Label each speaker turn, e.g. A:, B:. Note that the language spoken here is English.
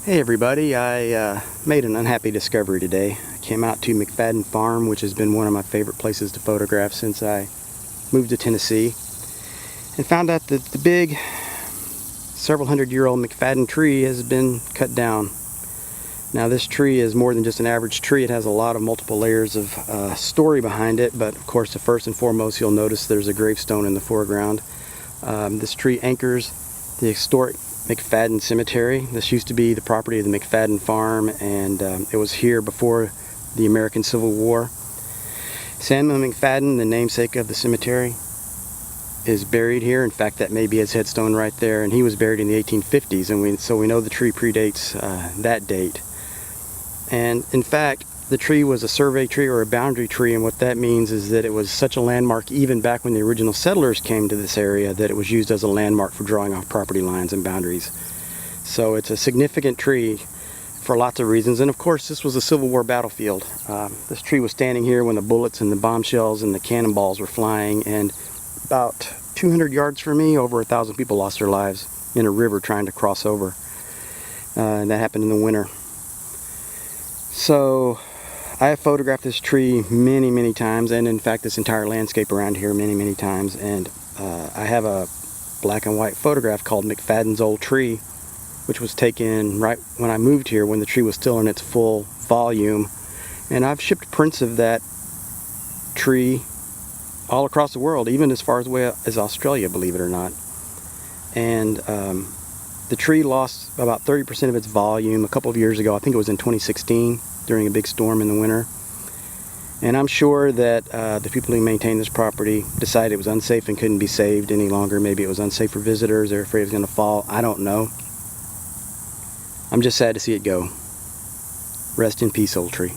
A: Hey everybody, I made an unhappy discovery today. I came out to McFadden Farm, which has been one of my favorite places to photograph since I moved to Tennessee, and found out that the big several hundred-year-old McFadden tree has been cut down. Now this tree is more than just an average tree. It has a lot of multiple layers of story behind it, but of course the first and foremost you'll notice there's a gravestone in the foreground. This tree anchors the historic McFadden Cemetery. This used to be the property of the McFadden Farm, and it was here before the American Civil War. Samuel McFadden, the namesake of the cemetery, is buried here. In fact, that may be his headstone right there, and he was buried in the 1850s, and so we know the tree predates that date. And in fact, the tree was a survey tree or a boundary tree, and what that means is that it was such a landmark even back when the original settlers came to this area that it was used as a landmark for drawing off property lines and boundaries. So it's a significant tree for lots of reasons, and of course this was a Civil War battlefield. This tree was standing here when the bullets and the bombshells and the cannonballs were flying, and about 200 yards from me, over 1,000 people lost their lives in a river trying to cross over, and that happened in the winter. So I have photographed this tree many times, and in fact this entire landscape around here many times, and I have a black and white photograph called McFadden's Old Tree, which was taken right when I moved here when the tree was still in its full volume, and I've shipped prints of that tree all across the world, even as far away as Australia, believe it or not. And the tree lost about 30% of its volume a couple of years ago. I think it was in 2016 during a big storm in the winter. And I'm sure that the people who maintain this property decided it was unsafe and couldn't be saved any longer. Maybe it was unsafe for visitors. They're afraid it was going to fall. I don't know. I'm just sad to see it go. Rest in peace, old tree.